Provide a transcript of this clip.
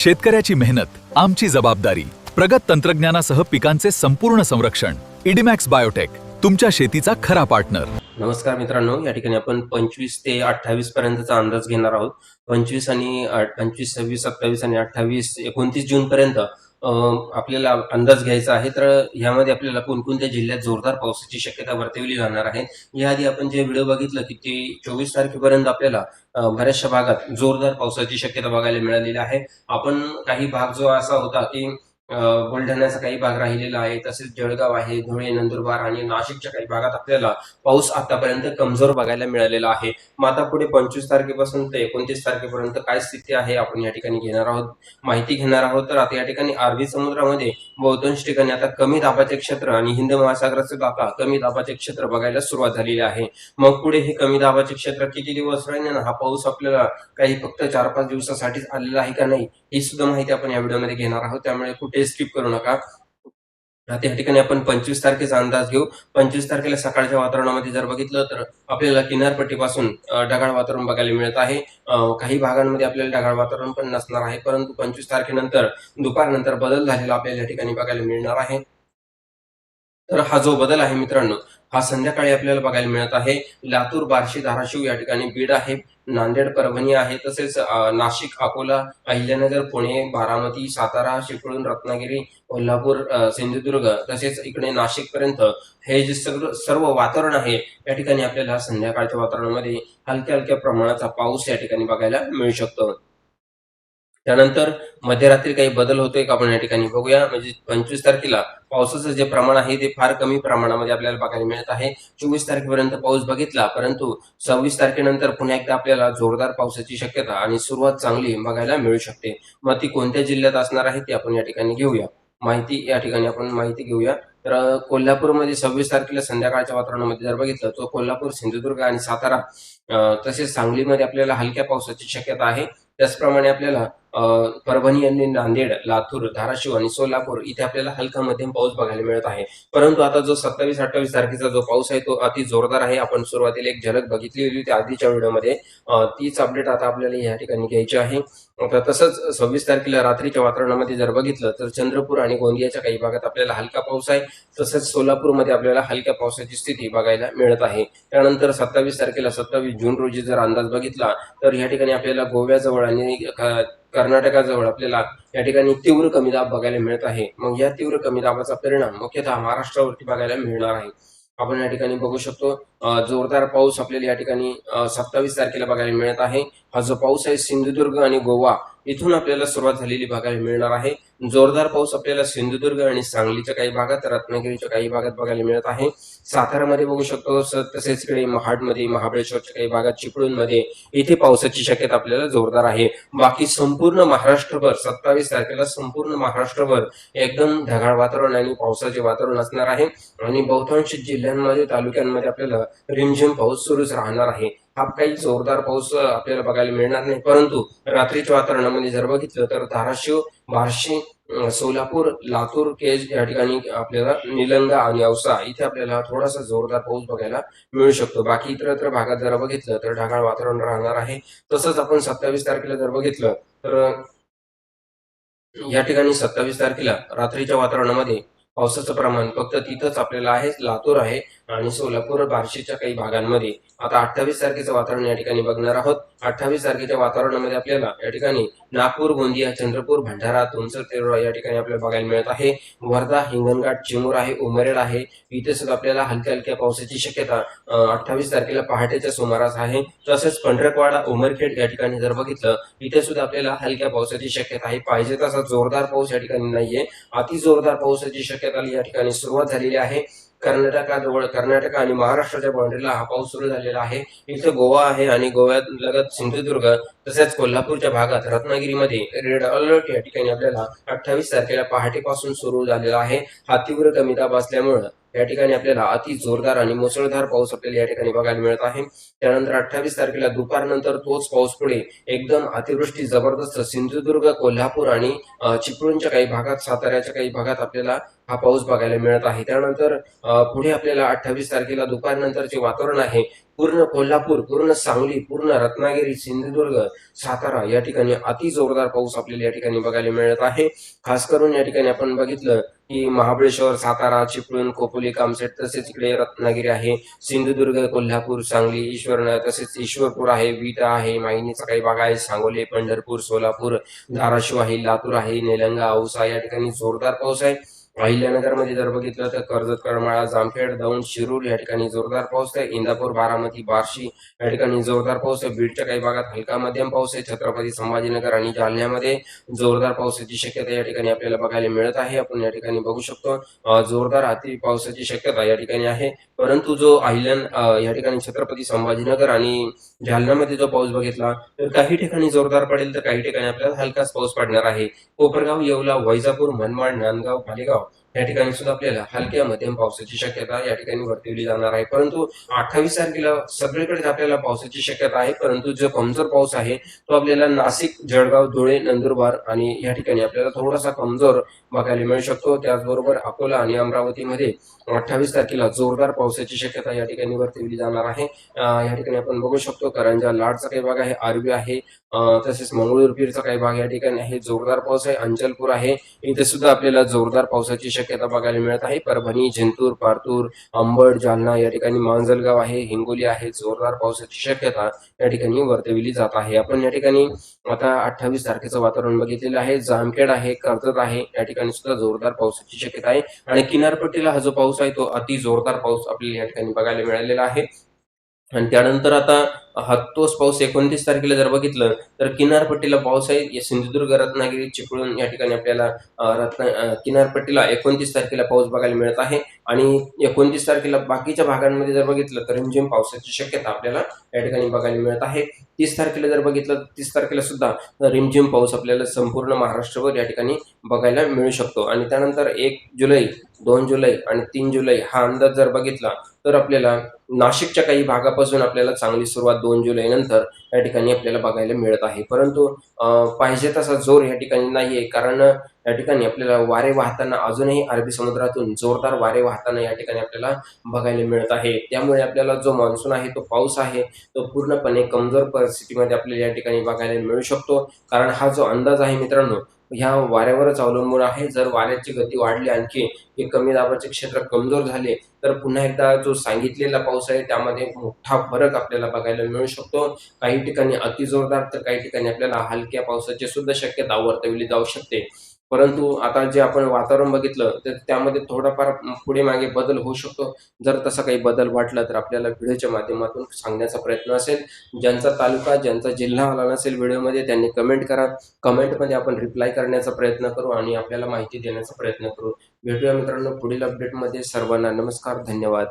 शेतकऱ्याची मेहनत आमची जबाबदारी. प्रगत तंत्रज्ञानासह पिकांचे संपूर्ण संरक्षण. इडीमॅक्स बायोटेक, तुमच्या शेतीचा खरा पार्टनर. नमस्कार मित्रांनो, या ठिकाणी आपण 25 ते 28 पर्यंतचा अंदाज घेणार आहोत. 25 आणि 25, 26, 27 आणि 28, 29 जून पर्यंत आपल्याला अंदाज घ्यायचा आहे. तर यामध्ये आपल्याला कोणकोणत्या जिल्ह्यात जोरदार पावसाची शक्यता वर्तवली जाणार आहे. याआधी आपण जे व्हिडिओ बघितलं की ते 24 तारखेपर्यंत आपल्याला बऱ्याचशा भागात जोरदार पावसाची शक्यता बघायला मिळालेली आहे. आपण काही भाग जो असा होता की बुलढाण्याचा काही भाग राहिलेला आहे, तसेच जळगाव आहे, धुळे, नंदुरबार आणि नाशिकच्या काही भागात आपल्याला पाऊस आतापर्यंत कमजोर बघायला मिळालेला आहे. मग आता पुढे 25 तारखेपासून ते 29 तारखेपर्यंत काय स्थिती आहे आपण या ठिकाणी घेणार आहोत, माहिती घेणार आहोत. तर आता या ठिकाणी अरबी समुद्रामध्ये बहुतांश ठिकाणी आता कमी दाबाचे क्षेत्र आणि हिंद महासागराचे आता कमी दाबाचे क्षेत्र बघायला सुरुवात झालेली आहे. मग पुढे हे कमी दाबाचे क्षेत्र किती दिवस राहील ना, हा पाऊस आपल्याला काही फक्त 4-5 दिवसासाठीच आलेला आहे का नाही, ही सुद्धा माहिती आपण या व्हिडिओमध्ये घेणार आहोत. त्यामुळे कुठे स्किप करू नका. आता या ठिकाणी आपण 25 तारखेचा अंदाज घेऊ. 25 तारखेला सकाळच्या वातावरणामध्ये जर बघितलं तर आपल्याला किनारपट्टीपासून ढगाळ वातावरण बघायला मिळत आहे. काही भागांमध्ये आपल्याला ढगाळ वातावरण पण नसणार आहे, परंतु 25 तारखेनंतर दुपारनंतर बदल झालेला आपल्याला या ठिकाणी बघायला मिळणार आहे. तर हा जो बदल आहे मित्रांनो, हा संध्याकाळी आपल्याला बघायला मिळत आहे. लातूर, बार्शी, धाराशिव या ठिकाणी बीड आहे, नांदेड, परभणी आहे, तसेच नाशिक, अकोला, अहिल्यानगर, पुणे, बारामती, सातारा, चिपळूण, रत्नागिरी, कोल्हापूर, सिंधुदुर्ग, तसेच इकडे नाशिक पर्यंत हे जे सर्व वातावरण आहे या ठिकाणी आपल्याला संध्याकाळच्या वातावरणामध्ये हलक्या हलक्या प्रमाणाचा पाऊस या ठिकाणी बघायला मिळू शकतो. त्यानंतर मध्यरात्री काही बदल होतोय का आपण या ठिकाणी बघूया. म्हणजे 25 तारखेला पावसाचं जे प्रमाण आहे ते फार कमी प्रमाणामध्ये आपल्याला बघायला मिळत आहे. 24 तारखेपर्यंत पाऊस बघितला, परंतु 26 तारखेनंतर पुन्हा एकदा आपल्याला जोरदार पावसाची शक्यता आणि सुरुवात चांगली बघायला मिळू शकते. मग ती कोणत्या जिल्ह्यात असणार आहे ते आपण या ठिकाणी घेऊया. या ठिकाणी आपण माहिती घेऊया. तर कोल्हापूरमध्ये 26 तारखेला संध्याकाळच्या वातावरणामध्ये जर बघितलं तर कोल्हापूर, सिंधुदुर्ग आणि सातारा, तसेच सांगलीमध्ये आपल्याला हलक्या पावसाची शक्यता आहे. त्याचप्रमाणे आपल्याला परभणी आणि नांदेड, लातूर, धाराशिव आणि सोलापूर इथे आपल्याला हलका मध्यम पाऊस बघायला मिळत आहे. परंतु आता जो 27-28 तारखेचा जो पाऊस आहे तो अति जोरदार आहे. आपण सुरुवातीला एक झलक बघितली होती आधीच्या व्हिडिओमध्ये, तीच अपडेट आता आपल्याला या ठिकाणी घ्यायची आहे. तसंच 26 तारखेला रात्रीच्या वातावरणामध्ये जर बघितलं तर चंद्रपूर आणि गोंदियाच्या काही भागात आपल्याला हलका पाऊस आहे. तसंच सोलापूरमध्ये आपल्याला हलक्या पावसाची स्थिती बघायला मिळत आहे. त्यानंतर 27 तारखेला 27 जून रोजी जर अंदाज बघितला तर या ठिकाणी आपल्याला गोव्याजवळ आणि कर्नाटकाजवळ आपल्याला या ठिकाणी तीव्र कमी दाब बघायला मिळत आहे. मग या तीव्र कमी दाबाचा परिणाम मुख्यतः महाराष्ट्रावरती बघायला मिळणार आहे. आपण या ठिकाणी बघू शकतो जोरदार पाऊस आपल्याला या ठिकाणी 27 तारखेला बघायला मिळत आहे. हा जो पाऊस आहे सिंधुदुर्ग आणि गोवा इथून आपल्याला सुरुवात झालेली बघायला मिळणार आहे. जोरदार पाऊस आपल्याला सिंधुदुर्ग आणि सांगलीच्या काही भागात, रत्नागिरीच्या काही भागात बघायला मिळत आहे. सातारामध्ये बघू शकतो, तसेच इकडे महाडमध्ये, महाबळेश्वरच्या काही भागात, चिपळूणमध्ये इथे पावसाची शक्यता आपल्याला जोरदार आहे. बाकी संपूर्ण महाराष्ट्रभर 27 तारखेला संपूर्ण महाराष्ट्रभर एकदम ढगाळ वातावरण आणि पावसाचे वातावरण असणार आहे. आणि बहुतांश जिल्ह्यांमध्ये, तालुक्यांमध्ये आपल्याला रिमझिम पाऊस सुरूच राहणार आहे. हा काही जोरदार पाऊस आपल्याला बघायला मिळणार नाही, परंतु रात्रीच्या वातावरणामध्ये जर बघितलं तर धाराशिव, बार्शी, सोलापूर, लातूर, केज या ठिकाणी आपल्याला निलंगा आणि औसा इथे आपल्याला थोडासा जोरदार पाऊस बघायला मिळू शकतो. बाकी इतरत्र भागात जर बघितलं तर ढगाळ वातावरण राहणार आहे. तसंच आपण 27 तारखेला जर बघितलं तर या ठिकाणी 27 तारखेला रात्रीच्या वातावरणामध्ये पावसाचं प्रमाण फक्त तिथंच आपल्याला आहे, लातूर आहे आणि सोलापूर, बार्शीच्या काही भागांमध्ये. आता 28 तारखेचं वातावरण या ठिकाणी बघणार आहोत. 28 तारखेच्या वातावरणामध्ये आपल्याला या ठिकाणी नागपूर, गोंदिया, चंद्रपूर, भंडारा, तुमसर, तेरोळा या ठिकाणी आपल्याला बघायला मिळत आहे. वर्धा, हिंगणघाट, चिमूर आहे, उमरेड आहे, इथे सुद्धा आपल्याला हलक्या हलक्या पावसाची शक्यता 28 तारखेला पहाटेच्या सुमारास आहे. तसेच पंढरकवाडा, उमरखेड या ठिकाणी जर बघितलं इथे सुद्धा आपल्याला हलक्या पावसाची शक्यता आहे. पाहिजे तसा जोरदार पाऊस या ठिकाणी नाहीये, अति जोरदार पावसाची शक्यता या ठिकाणी सुरुवात झालेली आहे. कर्नाटक आणि महाराष्ट्राच्या बाउंड्रीला हा पाऊस सुरू झालेला आहे. इथे गोवा आहे आणि गोव्यात लगत सिंधुदुर्ग, तसेच कोल्हापूरच्या भागात, रत्नागिरीमध्ये रेड अलर्ट या ठिकाणी आपल्याला 28 तारखेला पहाटेपासून सुरू झालेला आहे. हा तीव्र कमी दाब असल्यामुळे या ठिकाणी आपल्याला अति जोरदार आणि मुसळधार पाऊस आपल्याला या ठिकाणी बघायला मिळत आहे. त्यानंतर 28 तारखेला दुपारनंतर तोच पाऊस पुढे एकदम अतिवृष्टी जबरदस्त सिंधुदुर्ग, कोल्हापूर आणि चिपळूणच्या काही भागात, साताऱ्याच्या काही भागात आपल्याला हा पाऊस बघायला मिळत आहे. त्यानंतर पुढे आपल्याला 28 तारखेला दुपारनंतरचे वातावरण आहे पूर्ण कोल्हापूर, पूर्ण सांगली, पूर्ण रत्नागिरी, सिंधुदुर्ग, सातारा या ठिकाणी अति जोरदार पाऊस आपल्याला या ठिकाणी बघायला मिळत आहे. खास करून या ठिकाणी आपण बघितलं की महाबळेश्वर, सातारा, चिपळूण, खोपोली, कामशेत तसेच इकडे रत्नागिरी आहे, सिंधुदुर्ग, कोल्हापूर, सांगली, तसेच ईश्वरपूर आहे, विटा आहे, माहिनीचा काही भाग आहे, सांगोले, पंढरपूर, सोलापूर, धाराशिव आहे, लातूर आहे, निलंगा, औसा या ठिकाणी जोरदार पाऊस आहे. अहिल्यानगरमध्ये जर बघितलं तर कर्जत, करमाळा, जामखेड, दौंड, शिरूर या ठिकाणी जोरदार पाऊस आहे. इंदापूर, बारामती, बार्शी या ठिकाणी जोरदार पाऊस आहे. बीडच्या काही भागात हलका मध्यम पाऊस आहे. छत्रपती संभाजीनगर आणि जालन्यामध्ये जोरदार पावसाची शक्यता या ठिकाणी आपल्याला बघायला मिळत आहे. आपण या ठिकाणी बघू शकतो जोरदार अति पावसाची शक्यता या ठिकाणी आहे. परंतु जो या ठिकाणी छत्रपती संभाजीनगर आणि जालन्यामध्ये जो पाऊस बघितला तर काही ठिकाणी जोरदार पडेल तर काही ठिकाणी आपल्याला हलकाच पाऊस पडणार आहे. कोपरगाव, येवला, वैजापूर, मनमाड, नांदगाव, मालेगाव या ठिकाणी सुद्धा आपल्याला हलक्या मध्यम पावसाची शक्यता या ठिकाणी वर्तवली जाणार आहे. परंतु 28 तारखेला सगळीकडे आपल्याला पावसाची शक्यता आहे. परंतु जो कमजोर पाऊस आहे तो आपल्याला नाशिक, जळगाव, धुळे, नंदुरबार आणि या ठिकाणी आपल्याला थोडासा कमजोर बघायला मिळू शकतो. त्याचबरोबर अकोला आणि अमरावतीमध्ये 28 तारखेला जोरदार पावसाची शक्यता या ठिकाणी वर्तवली जाणार आहे. या ठिकाणी आपण बघू शकतो करंजा, लाडचा काही भाग आहे, आरवी आहे, तसेच मंगळूरपीरचा काही भाग या ठिकाणी आहे. जोरदार पाऊस आहे. अंचलपूर आहे, इथे सुद्धा आपल्याला जोरदार पावसाची शक्यता बघायला मिळत आहे. परभणी, जिंतूर, पारतूर, अंबड, जालना या ठिकाणी मांजलगाव आहे, हिंगोली आहे. जोरदार पावसाची शक्यता या ठिकाणी वर्तवली जात आहे. आपण या ठिकाणी आता 28 तारखेचं वातावरण बघितलेलं आहे. जामखेड आहे, कर्जत आहे, या ठिकाणी सुद्धा जोरदार पावसाची शक्यता आहे. आणि किनारपट्टीला हा जो पाऊस आहे तो अति जोरदार पाऊस आपल्याला या ठिकाणी बघायला मिळालेला आहे. आणि त्यानंतर आता तोच पाऊस 29 तारखेला जर बघितलं तर किनारपट्टीला पाऊस आहे. सिंधुदुर्ग, रत्नागिरी, चिपळूण या ठिकाणी आपल्याला किनारपट्टीला 29 तारखेला पाऊस बघायला मिळत आहे. आणि 29 तारखेला बाकीच्या भागांमध्ये जर बघितलं तर रिमझिम पावसाची शक्यता आपल्याला या ठिकाणी बघायला मिळत आहे. 30 तारखेला जर बघितलं 30 तारखेला सुद्धा रिमझिम पाऊस आपल्याला संपूर्ण महाराष्ट्रभर या ठिकाणी बघायला मिळू शकतो. आणि त्यानंतर 1 जुलै, 2 जुलै आणि 3 जुलै हा अंदाज जर बघितला तर आपल्याला नाशिकच्या काही भागापासून आपल्याला चांगली सुरुवात 2 जुलै नंतर या ठिकाणी आपल्याला बघायला मिळत आहे. परंतु पाहिजे तसा जोर या ठिकाणी नाहीये, कारण या ठिकाणी आपल्याला वारे वाहताना अजूनही अरबी समुद्रातून जोरदार वारे वाहताना या ठिकाणी आपल्याला बघायला मिळत आहे. त्यामुळे आपल्याला जो मान्सून आहे तो पाऊस आहे तो पूर्णपणे कमजोर परिस्थितीमध्ये आपल्याला या ठिकाणी बघायला मिळू शकतो. कारण हा जो अंदाज आहे मित्रांनो ह्या वाऱ्यावरच अवलंबून आहे. जर वाऱ्याची गती वाढली आणखी, हे कमी दाबाचे क्षेत्र कमजोर झाले तर पुन्हा एकदा जो सांगितलेला पाऊस आहे त्यामध्ये मोठा फरक आपल्याला बघायला मिळू शकतो. काही ठिकाणी अति जोरदार तर काही ठिकाणी आपल्याला हलक्या पावसाची सुद्धा शक्यता वर्तवली जाऊ शकते. परंतु आता जे आपण वातावरण बघितलं तर त्यामध्ये थोडाफार पुढे मागे बदल होऊ शकतो. जर तसा काही बदल वाटला तर आपल्याला व्हिडिओच्या माध्यमातून सांगण्याचा प्रयत्न असेल. ज्यांचा तालुका, ज्यांचा जिल्हा आला नसेल व्हिडिओमध्ये त्यांनी कमेंट करा. कमेंटमध्ये आपण रिप्लाय करण्याचा प्रयत्न करू आणि आपल्याला माहिती देण्याचा प्रयत्न करू. भेटूया मित्रांनो पुढील अपडेटमध्ये. सर्वांना नमस्कार, धन्यवाद.